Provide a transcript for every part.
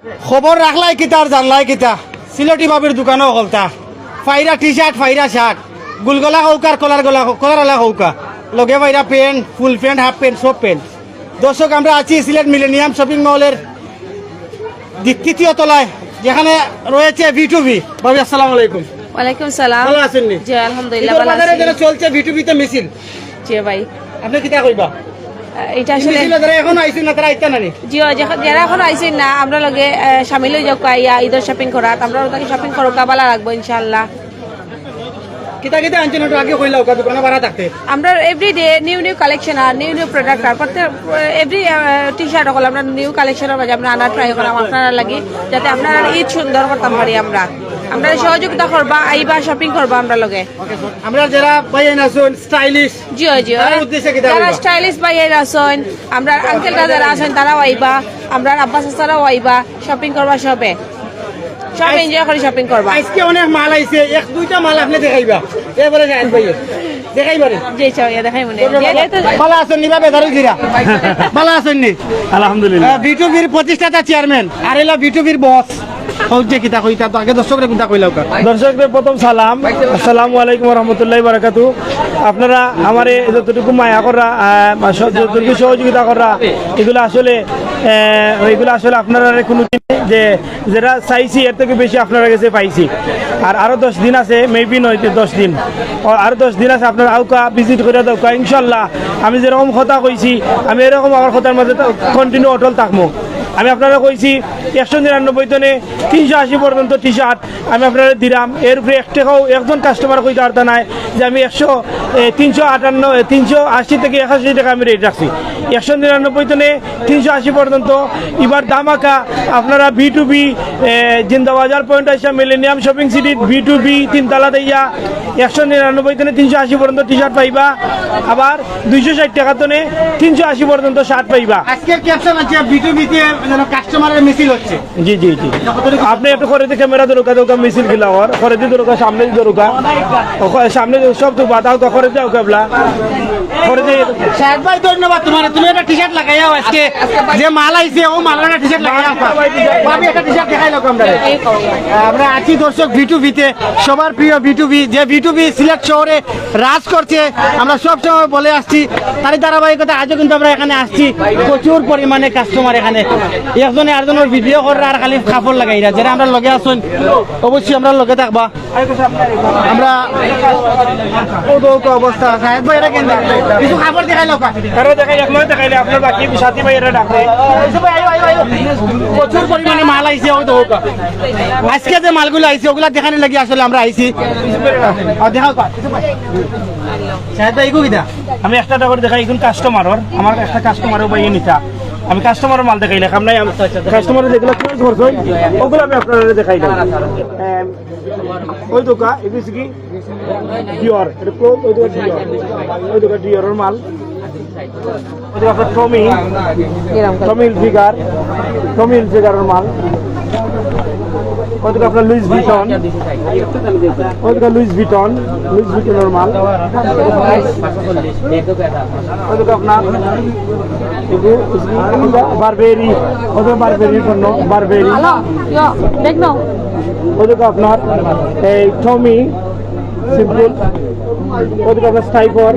খবর রাখলাই কিতা আর জানলাই কিতা সিলেটি বাবির দোকানও হলতা ফাইরা টি শার্ট ফাইরা শার্ট গুলগলা হৌকার কলারওয়ালা হৌকা লগে ফাইরা pant full pant half pant সব প্যান্ট দর্শক আমরা আছি সিলেট মিলেনিয়াম শপিং মলের তৃতীয় তলায় যেখানে রয়েছে V2V। ভাবি আসসালামু আলাইকুম। ওয়ালাইকুম সালাম। ভালো আছেন নি? জি আলহামদুলিল্লাহ ভালো বাজারে আছি। যেন চলছে V2V তে মিছিল, জি ভাই আপনি কিতা কইবা? এটা আসলে মিছিল যারা এখন আইছেন না তারা আইতা নানি? জি যারা এখন আইছেন না আমরা লগে শামিল হয়ে যাও কাইয়া ঈদের শপিং করাত আমরা ওটাকে শপিং করো কাবালা রাখবো ইনশাআল্লাহ। কিতা কিতা আনছেন একটু আগে কইলাও কা দোকানে ভাড়া থাকতে। আমরা এভরিডে নিউ কালেকশন আর নিউ প্রোডাক্ট আর প্রত্যেক এভরি টি শার্ট হল আমরা নিউ কালেকশনের মাঝে আমরা আনার ট্রাই করলাম আপনারা লাগি যাতে আপনারা ঈদ সুন্দর করতাম পারি আমরা সহযোগিতা করবা আইবা শপিং করবা আমরা লগে। আমরা যারা বাইন আছেন স্টাইলিশ জি তার উদ্দেশ্যে কিতা যারা কইবা? স্টাইলিশ বাইরে আছেন আমরা আঙ্কেলরা যারা আছেন তারাও আইবা আমরা আব্বাস চাচারাও আইবা শপিং করবা সব এনজয় করে শপিং করবা। আজকে অনেক মাল আইছে, এক দুইটা মাল আপনি দেখাইবা এবারে যাই ভাই দেখাইবারে জি চাইয়া দেখাই মনে ভালো আছেন নি বাবে ধরে দিরা ভালো আছেন নি? আলহামদুলিল্লাহ। V2Vর প্রতিষ্ঠাতা চেয়ারম্যান আর এলা V2Vর বস হচ্ছে কিতা কইতা তো আগে দর্শকরা কিতা কইলাও কা। দর্শকদের প্রথম সালাম, আসসালামু আলাইকুম রহমতুল্লাহ বারাকাতু। আপনারা আমার যতটুকু মায়া করা যতটুকু সহযোগিতা করা এগুলো আসলে আপনারা কোনো যে যেটা চাইছি এর থেকে বেশি আপনারা কাছে পাইছি। আর আরো 10 দিন আছে, মেবি নয় 10 দিন, আরো 10 দিন আছে, আপনারা আউকা ভিজিট করে দাওকা ইনশাল্লাহ। আমি যেরকম কথা কইছি আমি এরকম আমার কথার মাঝে কন্টিনিউ অটল থাকবো। আমি আপনারা কইছি 199 টনে 380 পর্যন্ত টি শার্ট আমি আপনারা দিলাম। এর উপরে এক টাকাও একজন কাস্টমার কইতে পারত নাই যে আমি 380 থেকে 81 টাকা আমি রেট রাখছি। 199 টনে 380 পর্যন্ত এবার দামাকা আপনারা V2V জিন্দাবাজার পয়েন্ট আসা মিলেনিয়াম শপিং সিটির V2V 3 তলা দিয়া 199 টনে 380 পর্যন্ত টি শার্ট পাইবা, আবার 260 টাকা টনে 380 পর্যন্ত শার্ট পাইবা। আজকে ক্যাপশন আছে V2V তে যেন কাস্টমারের মিছিল হচ্ছে। জি জি জি, আপনি একটু করে দিয়ে ক্যামেরা দরকার মিছিল গিলা হওয়ার করে দিয়ে দরকার সামনে দরকার সামনে সব তো বাতাও তো করে দাও কেবলা করে দিয়ে। শাহেদ ভাই ধন্যবাদ তোমার, তুমি একটা টি শার্ট লাগাইয়াও আজকে যে মাল আইছে ও মালের একটা টি শার্ট লাগাইয়াও ভাবি একটা টি শার্ট দেখাইলো আমরা। আমরা আছি দর্শক V2V তে, সবার প্রিয় V2V যে V2V সিলেট শহরে রাজ করছে। আমরা সব সময় বলে আসছি তারই ধারাবাহিকতা আজও কিন্তু আমরা এখানে আসছি, প্রচুর পরিমাণে কাস্টমার এখানে একজনে আরেকজনের ভিডিও করে আর খালি কাপড় লাগাইরা যারা আমরা লগে আসুন অবশ্যই আমরা লগে থাকবা। আমরা অবস্থা সাহেব ভাই এরা কেন কিছু কাপড় দেখাইলো দেখাইলে আপনার বাকি সাথী ভাইয়েরা ডাকবে। প্রচুর পরিমাণে মাল আইছে ওই তো আজকে যে মালগুলো আইছে ওগুলা দেখানি লাগি আসলে আমরা আইছি। দেখাও সাহেব ভাই কিটা আমি একটা করে দেখাই এখন কাস্টমারের আমার একটা কাস্টমারও পাইয়ে নিতা আমি কাস্টমারের মাল দেখাই লেখাম নাই কাস্টমারের যেগুলো চয়েস করছেন ওগুলো আমি আপনারা দেখাই দিলাম। ওই দোকা এগুলো কি ডিওর, এটা ওই দোকা ডিওর, ওই দোকা ডিওরের মাল, ওই দোকা আপনার টমি ফিগারের মাল, ওই দোকা আপনার লুইস ভিটন, ওই দোকা লুইস ভিটনের মাল, ওই দোকা আপনার বারবেরি, ওই দোকা বারবেরির জন্য বারবেরি, ওই দোকা আপনার এই টমি সিম্পল, ওদিকে আপনার স্টাইফর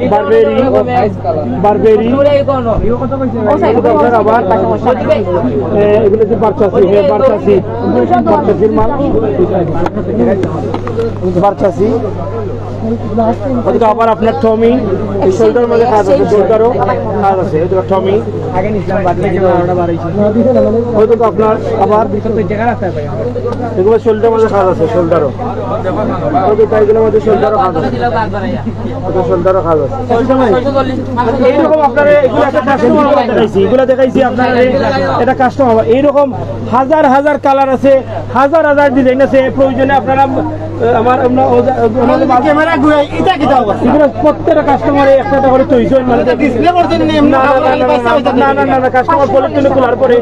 বারবেরি আবার এগুলো যে বারচাসির মাল বারচাসি, ওদিকে আবার আপনার টমি শোল্ডার মধ্যে কাজ আছে, শোল্ডারও কাজ আছে, ওদিকে টমি ওদিকে আপনার আবার এগুলো শোল্ডার মধ্যে কাজ আছে, শোল্ডারও ওদিকে এগুলোর মধ্যে শোল্ডারও কাজ আছে, এগুলো দেখাইছি আপনার এটা কাস্টমার। এইরকম হাজার হাজার কালার আছে, হাজার হাজার ডিজাইন আছে, প্রয়োজনে আপনারা আমার ক্যামেরা ঘুরে এটা কি দাও প্রত্যেকটা কাস্টমারে একটা করে চইছে মানে ডিসপ্লে করছেন না এমনি না কাস্টমার পলিথিন খোলার পরে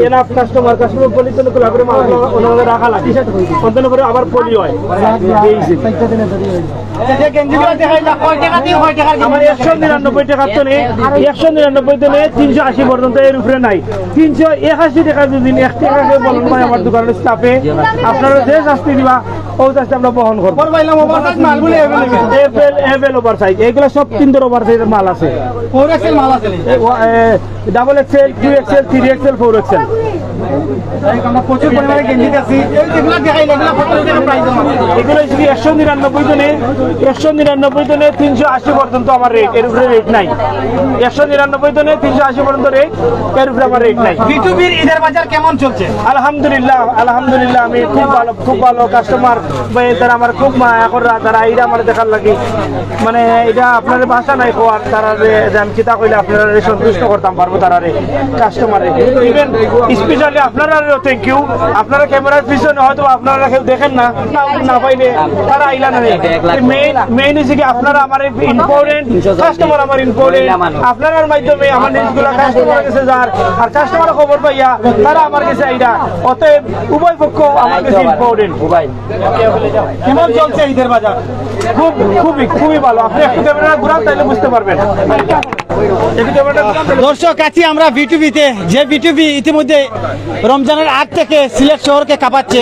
এনাফ কাস্টমার পলিথিন খোলার পরে মাল ওনাদের রাখা লাগে অন্তত করে আবার পলি হয় যে গেঞ্জিগুলো দেখাইলা কয় টাকা দিয়ে কয় টাকা আমার 199 টাকা তো নেই 199 তো নেই 380 পর্যন্ত এর উপরে নাই 381 টাকা যদি 1 টাকা করে বলেন ভাই আমার দোকানের স্টাফে আপনারা যে শাস্তি দিবা ওই শাস্তি আমরা বহন করব বড় ভাইলা ওভারসাইজ মালগুলো এভেল ওভার সাইজ এগুলো সব 3 ধর ওভার সাইজের মাল আছে 4XL মাল আছে double XL 2XL 3XL 4XL আমরা প্রচুর পরিমাণে গেঞ্জি আছি যেগুলো দেখাইলা এগুলো কত টাকা প্রাইস আছে এগুলো যদি 199 তো নেই 199 তো নেই 380 পর্যন্ত আমার রেট এর উপরে রেট নাই 199 তো নেই 380 পর্যন্ত রেট এর উপরে আমার রেট নাই বিটুবির ঈদের বাজার কেমন চলছে আলহামদুলিল্লাহ আমি খুব ভালো কাস্টমার তারা আমার খুব মায়া করে তারা এইটা আমার দেখার লাগে মানে এটা আপনার ভাষা নাই কোয়ার তারা যে আমি চিন্তা করলে আপনারা সন্তুষ্ট করতাম পারবো তারা কাস্টমারে ইভেন স্পেশালি আপনারা থ্যাংক ইউ আপনারা ক্যামেরার পিছনে হয়তো আপনারা কেউ দেখেন না পাইলে তারা আইলা না মেইন হচ্ছে কি আপনারা আমার ইম্পর্টেন্ট কাস্টমার আমার ইম্পর্টেন্ট আপনার মাধ্যমে আমার নিউজগুলো কাস্টমার কাছে যার আর কাস্টমার খবর পাইয়া তারা আমার কাছে আইরা অতএব উভয় পক্ষ আমার কাছে ইম্পর্টেন্ট কেমন চলছে ঈদের বাজার খুবই ভালো আপনি একটু ক্যামেরা ঘুরান তাহলে বুঝতে পারবেন দর্শক আছি আমরা বিটুবিতে যে বিটুবি ইতিমধ্যে রমজানের আগ থেকে সিলেট শহরকে কাঁপাচ্ছে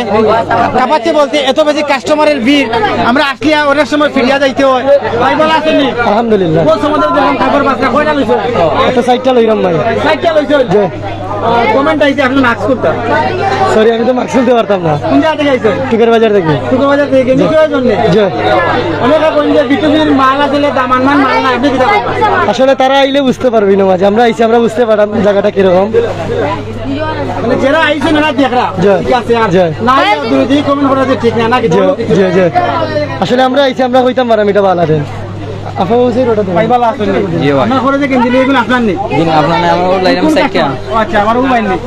বলতে এত বেশি কাস্টমারের ভিড় আমরা আসলে অনেক সময় ফিরিয়া যাইতে হয় ভাই বলা আসেনি আলহামদুলিল্লাহ কোন সমাজের যখন খবর বাসা কয়টা লইছো একটা সাইডটা লইলাম ভাই সাইডটা লইছো কমেন্ট আইছে আপনি মাস্ক করতে সরি আমি তো মাস্ক খুলতে পারতাম না কোন জায়গা থেকে আইছো টুকের বাজার থেকে টুকুর বাজার থেকে গেঞ্জি করার জন্য জি অনেকে কোন যে বিটুবির মাল আসলে দামান মাল না আপনি কি দাম আসলে তারা আইলে বুঝতে পারবি না মাঝে আমরা আইছি আমরা বুঝতে পারলাম জায়গাটা কিরকম মানে যারা আইছে না দেখরা জয়। ঠিক আছে আর জয়। না দুই দিন কমেন্ট করা যে ঠিক না নাকি জি জি জি আসলে আমরা আইছি আমরা কইতাম পারাম এটা ভালো দেন আপা বলছি ওটা তো ভাই ভালো আছেন আপনার ঘরে যে গেঞ্জি এগুলো আপনার নেই আপনার আমার লাইলাম সাইকেল ও আচ্ছা আমার মোবাইল নেই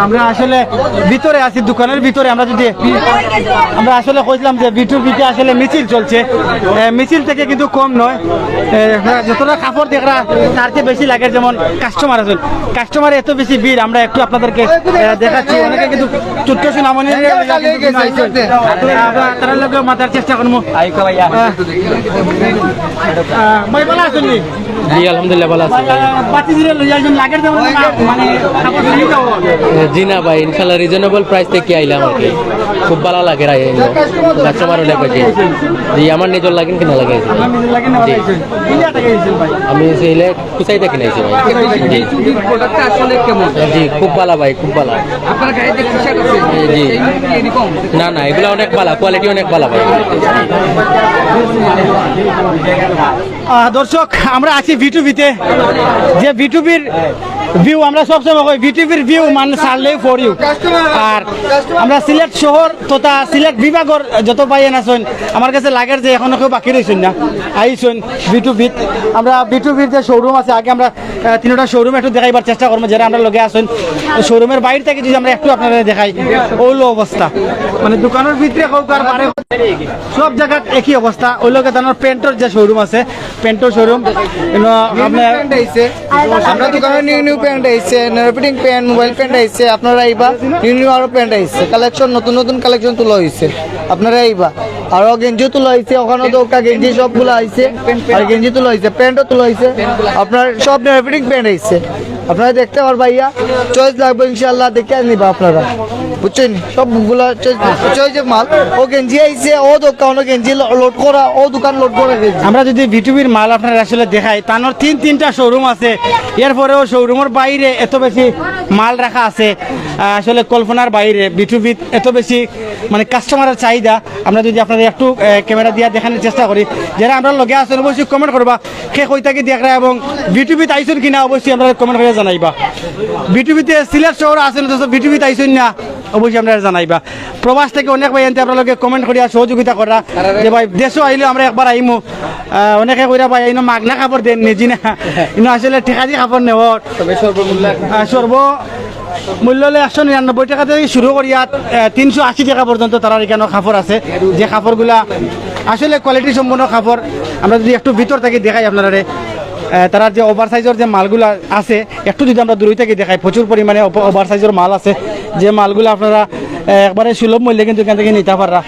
আমরা আসলে ভিতরে আছি দোকানের ভিতরে আমরা আসলে কইছিলাম যে বিটুবিতে আসলে মিছিল চলছে মিছিল থেকে কিন্তু কম নয় যতটা কাপড় দেখরা তার চেয়ে বেশি লাগে যেমন কাস্টমার আছেন কাস্টমার এত বেশি ভিড় আমরা একটু আপনাদেরকে দেখাচ্ছি অনেকে কিন্তু ছোট্ট সুনামনি তারা লোক মাথার চেষ্টা করবো ভাই ভালো আছেন জি আলহামদুলিল্লাহ ভালো আছি পাতি দিলে লইয়া একজন লাগের যেমন মানে কাপড় নিয়ে যাবো জি না ভাই ইনশাল্লাহ রিজনেবল প্রাইস থেকে আইলাম আর কি খুব ভালো লাগে রাই কাস্টমার লেগে জি আমার নিজের লাগেন কিনা লাগে আপনার নিজের লাগে না ইন্ডিয়া থেকে এসেছেন ভাই আমি সেইলে কুচাই থেকে নাইছি ভাই জি প্রোডাক্টটা আসলে কেমন জি খুব ভালো ভাই খুব ভালো আপনার গাড়িতে টি-শার্ট আছে জি এরকম না এগুলো অনেক ভালো কোয়ালিটি অনেক ভালো ভাই দর্শক আমরা আছি বিটুবিতে যে বিটুবির ভিউ আমরা সবসময় কই বিটিভির ভিউ মানে ছাড়লেই ফর ইউ আর আমরা সিলেট শহর তথা সিলেট বিভাগের যত পাইয়েন আছেন আমার কাছে লাগের যে এখনো কেউ বাকি রয়েছেন না আইসেন বিটুবিত আমরা বিটুবির যে শোরুম আছে আগে আমরা তিনটা শোরুম একটু দেখাইবার চেষ্টা করবো যারা আমরা লগে আসেন শোরুমের বাইরে থেকে যদি আমরা একটু আপনাদের দেখাই ওইলো অবস্থা মানে দোকানের ভিতরে হোক আর বাইরে সব জায়গায় একই অবস্থা ওই লোকে তার প্যান্টের যে শোরুম আছে প্যান্টের শোরুম আপনার আমরা দোকানে নিউ প্যান্ট আইছে রিপিটিং প্যান্ট মোবাইল প্যান্ট আইছে আপনারা আইবা নিউ আরো প্যান্ট আইছে কালেকশন নতুন কালেকশন তোলা হয়েছে আপনারা আইবা আরো গেঞ্জি তোলা হয়েছে ওখানে তো গেঞ্জি সবগুলো আইছে আর গেঞ্জি তোলা হয়েছে প্যান্টও তোলা হয়েছে আপনার সব রিপিটিং প্যান্ট আইছে আপনারা দেখতে পারবা ইয়া চয়েস লাগবে ইনশাআল্লাহ দেখে নিবা আপনারা বুঝছেন সবগুলো চয়েস মাল ও গেঞ্জি আইছে ও দোকান গেঞ্জি লোড করা ও দোকান লোড করা গেঞ্জি আমরা যদি বিটুবির মাল আপনারা আসলে দেখাই তানোর তিনটা শোরুম আছে এরপরেও শোরুমের বাইরে এত বেশি মাল রাখা আছে আসলে কল্পনার বাইরে বিটুবিত এত বেশি মানে কাস্টমারের চাহিদা আমরা যদি আপনাদের একটু ক্যামেরা দিয়ে দেখানোর চেষ্টা করি যারা আমরা লগে আসেন অবশ্যই কমেন্ট করবা কে কই থাকি দেখা এবং বিটুবিত আইসেন কিনা অবশ্যই আমরা কমেন্ট করে জানাইবা বিটুবিতে সিলেট শহর আসেন বিটুবিত আইসেন না অবশ্যই আপনারা জানাইবা প্রবাস থেকে অনেক ভাই এনতে আপনারা কমেন্ট করিয়া সহযোগিতা করা যে ভাই দেশও আইলে আমরা একবার আইমু অনেকে কইরা ভাই ইনো মাগনা কাপড় দেন নিজি না ইনো আসলে ঠিকাজি কাপড় নেওয়ার মূল্য হলে 199 টাকা থেকে শুরু করিয়া 380 টাকা পর্যন্ত তারা এখানে কাপড় আছে, যে কাপড়গুলা আসলে কোয়ালিটি সম্পন্ন কাপড়। আমরা যদি একটু ভিতর থেকে দেখাই আপনারা, তারা যে ওভার সাইজের যে মালগুলা আছে একটু যদি আমরা দূর থেকে দেখাই, প্রচুর পরিমাণে ওভার সাইজের মাল আছে, যে মালগুলো আপনারা একবারে সুলভ মূল্যে কিন্তু এখান থেকে নিতে পাররা।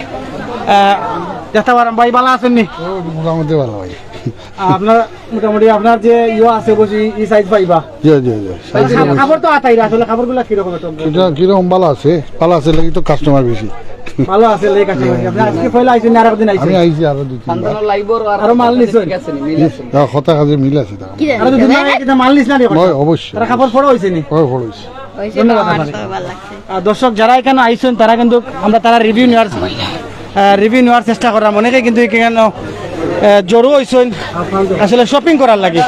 দেখতে পারেন ভাই, ভালো আছেন নি? মোটামুটি ভালো ভাই। আপনার মোটামুটি আপনার যে আছে বসি ই সাইজ পাইবা। জি জি জি কাপড় তো আতাই, আসলে কাপড়গুলো কিরকম? এটা কিরকম ভালো আছে লাগি তো কাস্টমার বেশি। ভালো আছে লেখা আছে। আপনি আজকে পয়লা আইছেন না আর একদিন আইছেন? আমি আইছি আরো 2-3 আরো মাল নিছেন? কথা কাজে মিল আছে তা আরো দুদিন আগে কিন্তু মাল নিছ না রে? হয় অবশ্যই তারা কাপড় পড়া হইছে নি? হয় ফলোইছে। ধন্যবাদ আপনাকে। দর্শক যারা এখানে আইছেন তারা কিন্তু আমরা তারা রিভিউ নেওয়ার চেষ্টা করলাম। অনেকে কিন্তু এখানে জড়ো হয়েছেন আসলে শপিং করার লাগে।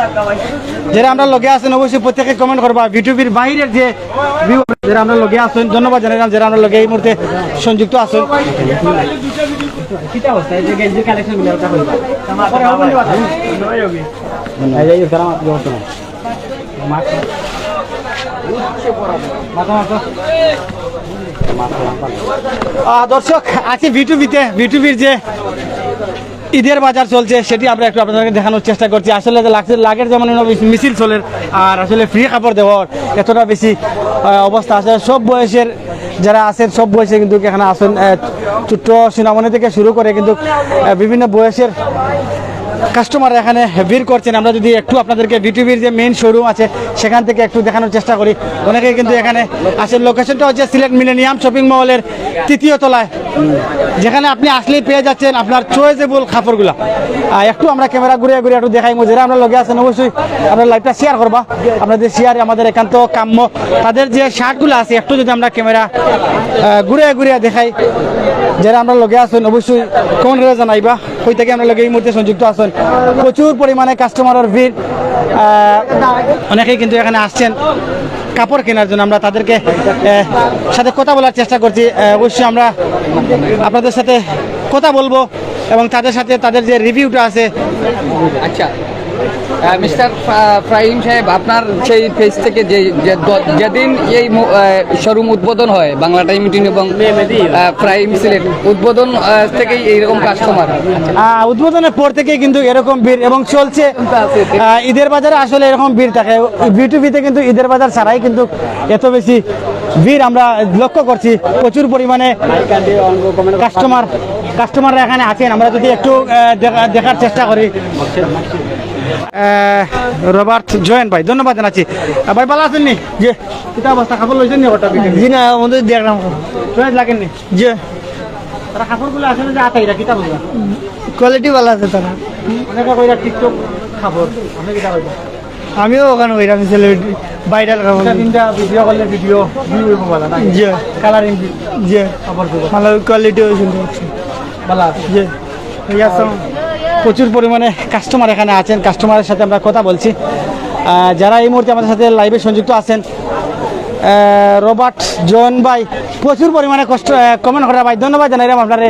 যারা আমরা লগে আছেন অবশ্যই প্রত্যেকে কমেন্ট করবা। ভিডিওর বাইরের যে ভিউ যারা আমরা লগে আছেন ধন্যবাদ জানালাম, যারা আমরা লগে এই মুহূর্তে সংযুক্ত আছেন। দর্শক আছি ভিটুবির যে ঈদের বাজার চলছে সেটি আমরা একটু আপনাদেরকে দেখানোর চেষ্টা করছি। আসলে লাগের যেমন মিছিল চলে, আর আসলে ফ্রি কাপড় দেওয়ার এতটা বেশি অবস্থা আছে। সব বয়সের যারা আছেন সব বয়সে কিন্তু এখানে আসেন, ছোট্ট সিনামনি থেকে শুরু করে কিন্তু বিভিন্ন বয়সের কাস্টমার এখানে ভিড় করছেন। আমরা যদি একটু আপনাদেরকে ভিটিভির যে মেইন শোরুম আছে সেখান থেকে একটু দেখানোর চেষ্টা করি। অনেকেই কিন্তু এখানে আসেন। লোকেশনটা হচ্ছে সিলেট মিলেনিয়াম শপিং মলের 3য় তলায়, যেখানে আপনি আসলেই পেয়ে যাচ্ছেন আপনার চয়েজেবল কাপড়গুলা। একটু আমরা ক্যামেরা ঘুরে একটু দেখাই। যারা আমরা লগে আছেন অবশ্যই আপনার লাইভটা শেয়ার করবা। আপনাদের শেয়ারে আমাদের একান্ত কাম্য। তাদের যে শার্টগুলো আছে একটু যদি আমরা ক্যামেরা ঘুরে দেখাই, যারা আমরা লগে আছেন অবশ্যই কমেন্ট করে জানাইবা কই থেকে আমরা লগে এই মুহূর্তে সংযুক্ত আছেন। প্রচুর পরিমাণে কাস্টমারের ভিড়, অনেকেই কিন্তু এখানে আসছেন কাপড় কেনার জন্য। আমরা তাদেরকে সাথে কথা বলার চেষ্টা করছি। অবশ্যই আমরা আপনাদের সাথে কথা বলবো এবং তাদের সাথে তাদের যে রিভিউটা আছে। আচ্ছা মিস্টার ফাহিম সাহেব, আপনার সেই পেজ থেকে যেদিন এই শোরুম উদ্বোধন হয় বাংলা টাইম মিটিং এবং ফাহিম সিলেট উদ্বোধন থেকেই এইরকম কাস্টমার উদ্বোধনের পর থেকেই কিন্তু এরকম ভিড় এবং চলছে। ঈদের বাজারে আসলে এরকম ভিড় থাকে। বিটুবিতে কিন্তু ঈদের বাজার ছাড়াই কিন্তু এত বেশি ভিড় আমরা লক্ষ্য করছি। প্রচুর পরিমাণে কাস্টমাররা এখানে আছেন। আমরা যদি একটু দেখার চেষ্টা করি। রবার্ট জয়েন ভাই ধন্যবাদ জানাচ্ছি। ভাই ভালো আছেন নি? যে কিতা অবস্থা, কাপড় লইছেন নি? ওটা জি না, আমাদের দেখলাম চয়েস লাগেননি? যে তারা কাপড়গুলো আসলে যে আতাইরা কিতা বলবা? কোয়ালিটি ভালো আছে তারা। অনেকে কইরা টিকটক কাপড়, আপনি কিতা কইবা? আমিও ওখানে ওইরকম সেলিব্রিটি ভাইরাল কাপড়। তিনটা ভিডিও করলে ভিডিও ভিউ হইব ভালো না? যে কালারিং যে কাপড় ভালো কোয়ালিটিও সুন্দর ভালো আছে। যে ঠিক আছে। প্রচুর পরিমাণে কাস্টমার এখানে আছেন। কাস্টমারের সাথে আমরা কথা বলছি। যারা এই মুহূর্তে আমাদের সাথে লাইভে সংযুক্ত আছেন, রবার্ট জন ভাই প্রচুর পরিমাণে কমেন্ট করা ভাই ধন্যবাদ জানাইলাম আপনারে।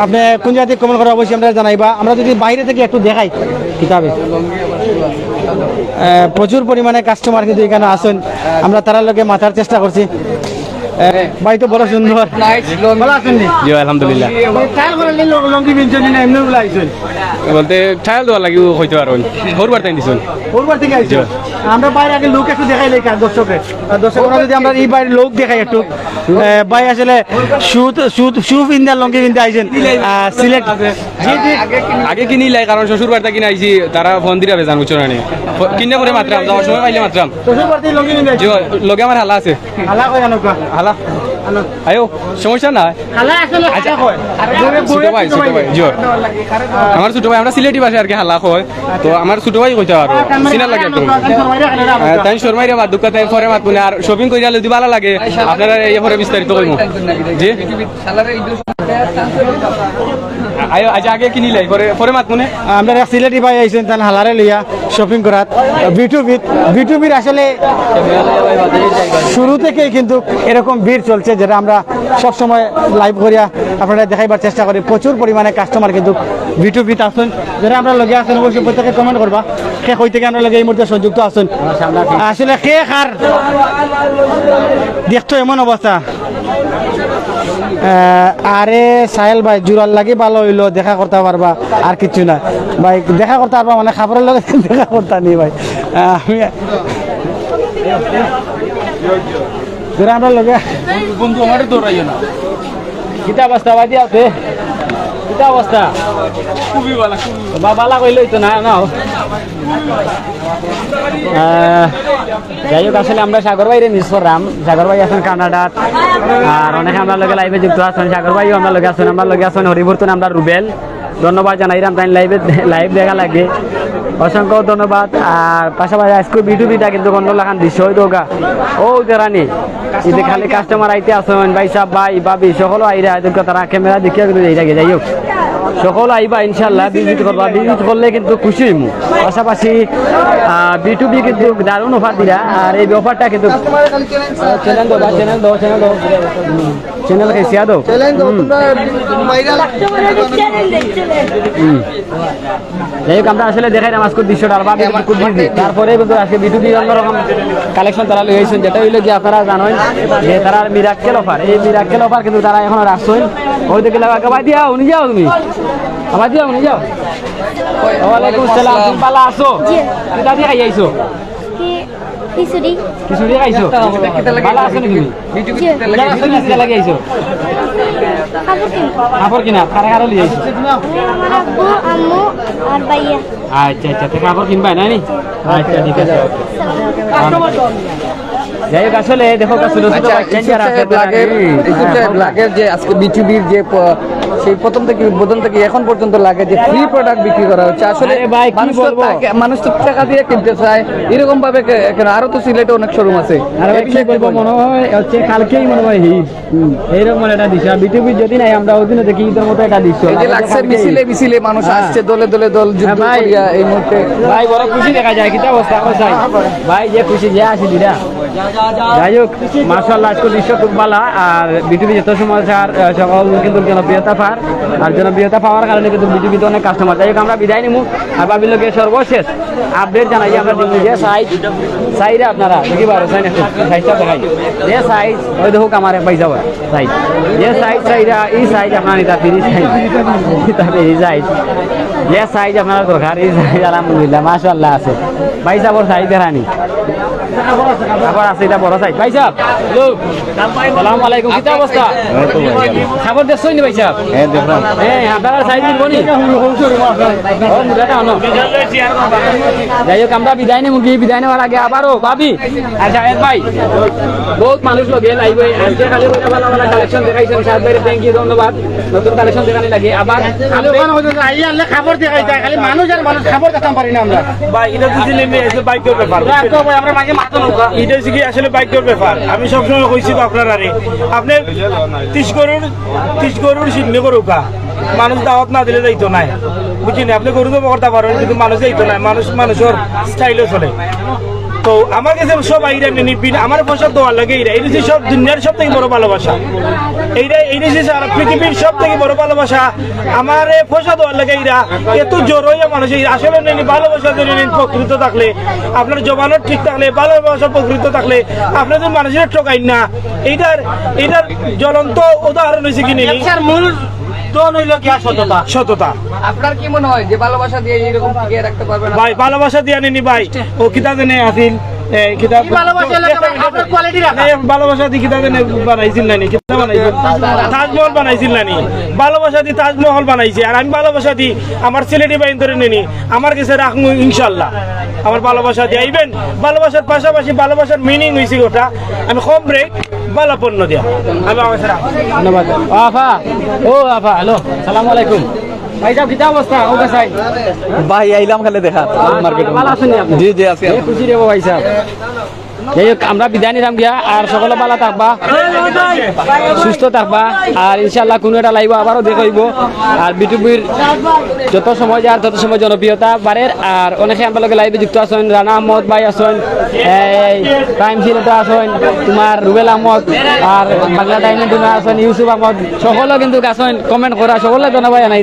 আপনি কোন জায়গা থেকে কমেন্ট করা অবশ্যই আমরা জানাইবা। আমরা যদি বাইরে থেকে একটু দেখাই কিতাবে, প্রচুর পরিমাণে কাস্টমার কিন্তু এখানে আসেন। আমরা তার লগে মাথার চেষ্টা করছি। ভাই তো বড় সুন্দর, ভালো আছেন নি? জি আলহামদুলিল্লাহ। ট্রায়াল করে নিল লঙ্গি বিনছেন না এমনি বলে আইছেন? বলতে ট্রায়াল দেওয়া লাগিব হইতে পারো হরবার তাই দিছেন ওরবার থেকে আইছেন। আমরা বাইরে আগে লোক একটু দেখাই লাই দর্শকরা যদি আমরা এই বাইরে লোক দেখাই একটু। ভাই আসলে শু পিন্দা লঙ্গি পিন্দা আইছেন সিলেট। আগে কিনি লাই কারণ শ্বশুর বাড়িতে কিনে আইছি, তারা ফোন দিরা বেজান বুঝছো না কিনে করে মাত্রাম যাওয়ার সময় পাইলে মাত্রাম। শ্বশুর বাড়িতে লঙ্গি পিন্দা জি লগে আমার হালা আছে। হালা কই আনকা? হালা আয়ো সমস্যা না। হালা আসলে হালা কয়। ছোট ভাই জি আমার ছোট ভাই, আমরা সিলেটি ভাষা আর কি হালা কয়। তো আমার ছোট ভাই কইতে পারো চিনা লাগে একদম। তাই শর্মাইরে বাদ দুকা তাই পরে মাত আর শপিং কইরা যদি ভালো লাগে আপনারা এই পরে বিস্তারিত কইমু। জি আজ আগে কিনি লাই পরে মাত মনে আমরা এক সিলেটি ভাই আইছেন তান হালারে লইয়া শপিং করাত বিটুবির আসলে শুরু থেকেই কিন্তু এরকম ভিড় চলছে, যেটা আমরা সব সময় লাইভ করিয়া আপনারা দেখাইবার চেষ্টা করি। প্রচুর পরিমাণে কাস্টমার কিন্তু বিটুবিতে আসুন, যারা আমরা লগে আছেন অবশ্যই প্রত্যেকে কমেন্ট করবা কে কই থেকে আমরা লগে এই মুহূর্তে সংযুক্ত আছেন। আসলে কে কার দেখতো এমন অবস্থা। আরে সাহেল ভাই জুরাল লাগি ভালো হইলো, দেখা করতে পারবা আর কিছু না ভাই, দেখা করতে পারবা মানে খাবারের লগে দেখা করতে নি ভাই। আমি যারা আমরা লগে বন্ধু আমার দৌড়াইও না, কিতা অবস্থা ভাই দিয়া আছে, কিতা অবস্থা খুবই ভালো বালা কইলই তো না না। যাই হোক আসলে আমরা সাগর ভাইরে মিস করলাম। সাগর ভাই আছেন কানাডাত, আর অনেকে আমরা লগে লাইভে যুক্ত আছেন। সাগর ভাইও আমরা লগে আছেন, আমরা লগে আছেন হরিবর্তন আমরা রুবেল। ধন্যবাদ জানাইলাম তাই লাইভ দেখা লাগে, অসংখ্য ধন্যবাদ। আর পাশাপাশি আজকে বিটুবিটা কিন্তু অন্য লাগান দৃশ্য হইতো গা ও রানি ঈদে খালি কাস্টমার আইতে আসেন, ভাই সাহ ভাই ভাবি সকলও আইরা তারা ক্যামেরা দেখিয়া কিন্তু যাই হোক সকল আইবা ইনশাল্লাহ, ভিজিট করবা। ভিজিট করলে কিন্তু খুশি হইমু। পাশাপাশি বিটুবি কিন্তু দারুণ অফার দিলা, আর এই অফারটা কিন্তু চ্যানেল খাইছিয়া দো যাই হোক আমরা আসলে দেখাই আজকের দৃশ্যটা আর ভাবি খুব বিজি। তারপরে কিন্তু আজকে বিটুবি অন্যরকম কালেকশন তারা লই আইছেন, যেটা হইলো কি আপনারা জানেন যে তারা মিরাক্কেল অফার, এই মিরাক্কেল অফার কিন্তু তারা এখন রাখছেন। ওই দিকে লাগা ভাই দিয়া উনি যাও, তুমি আমার দিয়া উনি যাও। ওয়ালাইকুম আসসালাম, তুমি ভালো আছো? কিটা দিয়ে খাই আইছো? খিচুড়ি খিচুড়ি খাইছো? ভালো আছো নাকি তুমি? কিটা লাগি আইছো? কাপড় কিনা কারা কারা লিয়ে আইছো? আমার আব্বু আম্মু আর ভাইয়া। আচ্ছা আচ্ছা, তো কাপড় কিনবা না নি? আচ্ছা ঠিক আছে। যাই হোক আসলে দেখো ব্ল্যাকের যে আজকে বিটিভির যে সেই প্রথম থেকে উদ্বোধন থেকে এখন পর্যন্ত লাগে যে ফ্রি প্রোডাক্ট বিক্রি করা হচ্ছে। আসলে মানুষ তো টাকা দিয়ে কিনতে চায়, এরকম ভাবে কেন? আরো তো সিলেটে অনেক শোরুম আছে। মনে হয় হচ্ছে কালকেই মনে হয় এইরকম একটা দিচ্ছে বিটিভি যদি নাই আমরা ওই দিনে দেখি ঈদের মতো একটা দিচ্ছ লাগছে। মিছিলে মিছিলে মানুষ আসছে, দলে দলে দল যুদ্ধ করিয়া এই মুহূর্তে ভাই বড় খুশি দেখা যায়। কিটা অবস্থা ভাই যে খুশি যে আসি দিরা। যাই হোক মার্শাল্লাহ আজকে দৃশ্য খুব ভালো। আর বিটিভি যত সময় সকল কিন্তু জনপ্রিয়তা পার, আর জনপ্রিয়তা পাওয়ার কারণে কিন্তু বিটিভিতে অনেক কাস্টমার। যাই হোক আমরা বিদায় নিবো, আর ভাবিল সর্বশেষ আপডেট জানাই আমরা দিন যে সাইজ আপনারা দেখি পারো সাইজটা দেখাই যে সাইজ ওই দেখুক আমার পাই যাব সাইজ যে সাইজ সাইজটা এই সাইজ আপনার এটা ফ্রি সাইজ এই সাইজ যে সাইজ আপনার দরকার এই সাইজ আলহামদুলিল্লাহ মাশাআল্লাহ আছে। ভাই সাহেবর সাইজ দেখানি আবার আছে, এটা বড় সাইজ। ভাই সাহেব আসসালামু আলাইকুম, কি অবস্থা? খবর দেখছই নি ভাই সাহেব? হ্যাঁ আপনারা সাইজ দিব নি? যাই হোক আমরা বিদায় নেব, গিয়ে বিদায় নেওয়ার আগে আবারও ভাবি আচ্ছা ভাই বহুত মানুষ লগে লাইবে আজকে খালি ভালো ভালো কালেকশন দেখাইছেন। সাহেব ভাইয়ের থ্যাংক ইউ, ধন্যবাদ। নতুন কালেকশন দেখানি লাগে আবার খবর দেখাই যায়, খালি মানুষ আর মানুষ খবর দেখাতে পারি না আমরা। ভাই এটা দিছিলেন এই বাইকের ব্যাপার, আমরা মাঝে মাথা নৌকা এটা কি আসলে বাইকের ব্যাপার। আমি সবসময় কইছি আপনারা আপনি 30 গরুর সিদ্ধ করুকা মানুষ দাওয়াত না দিলে যাইতো নাই, বুঝিনি? আপনি গরু তো করতে পারেন কিন্তু মানুষ যাইতো নাই, মানুষের স্টাইলও চলে। তো আমার কাছে সব আইরা নিবিন আমার পয়সা দেওয়ার লাগে এইটা এই যে সব দুনিয়ার সব থেকে বড় ভালোবাসা, এইটা যে সারা পৃথিবীর সব থেকে বড় ভালোবাসা আমার পয়সা দেওয়ার লাগে এইরা। এত জোর হইয়া মানুষ আসলে নেই ভালোবাসা যদি প্রকৃত থাকলে, আপনার জবানের ঠিক থাকলে, ভালোবাসা প্রকৃত থাকলে আপনি যদি মানুষের ঠকাইন না। এইটার জ্বলন্ত উদাহরণ হয়েছে কি নেই মূল সততা। আপনার কি মনে হয় যে ভালোবাসা দিয়ে এরকম টিকিয়ে রাখতে পারবেন? ভাই ভালোবাসা দিয়ে আনেনি ভাই, ও কিতা জানে আসিল ভালোবাসা দিয়ে কিতা জানে বানাইছিল নানি, কিতা বানাইছিল তাজমহল বানাইছিল নানি, ভালোবাসা দিয়ে তাজমহল বানাইছে। আর আমি ভালোবাসা দিই আমার ছেলেটি বাইন ধরে নেনি, আমার কাছে রাখবো ইনশাল্লাহ। আমার ভালোবাসা দিয়ে আইবেন, ভালোবাসার পাশাপাশি ভালোবাসার মিনিং হয়েছে ওটা আমি কম ব্রেক ভালো পণ্য দিয়া আমি আমার ধন্যবাদ। আফা ও আফা হ্যালো সালাম আলাইকুম। ভাই সাহেব কিতা অবস্থা? ও ভাই ভাই আইলাম খালি দেখা মার্কেটে। ভালো আছেন আপনি? জি জি আছি। খুশি রে ভাই সাহেব। যাই হোক আমরা বিদায় নিলাম গিয়া আর সকলে ভালো থাকবা সুস্থ থাকবা আর ইনশাল্লাহ কোনো একটা লাইভ আবারও দেখাইব আর বিটুবির যত সময় যায় তত সময় জনপ্রিয়তা বাড়ে আর অনেকে আমরা লগে লাইভে যুক্ত আছেন রানা আহমদ ভাই আছেন প্রাইম সিলেটে আছেন তোমার রুবেল আহমদ আর বাংলা টাইমে দুনা আছেন ইউসুফ আহমদ সকলে কিন্তু আছেন কমেন্ট করা সকলে জানাবাই নাই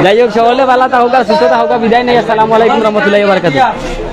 যাই হোক সকলে ভালো থাকুক সুস্থ থাকুক বিদায় নেই আসসালামু আলাইকুম রহমতুল্লাহি ওয়া বারাকাতুহু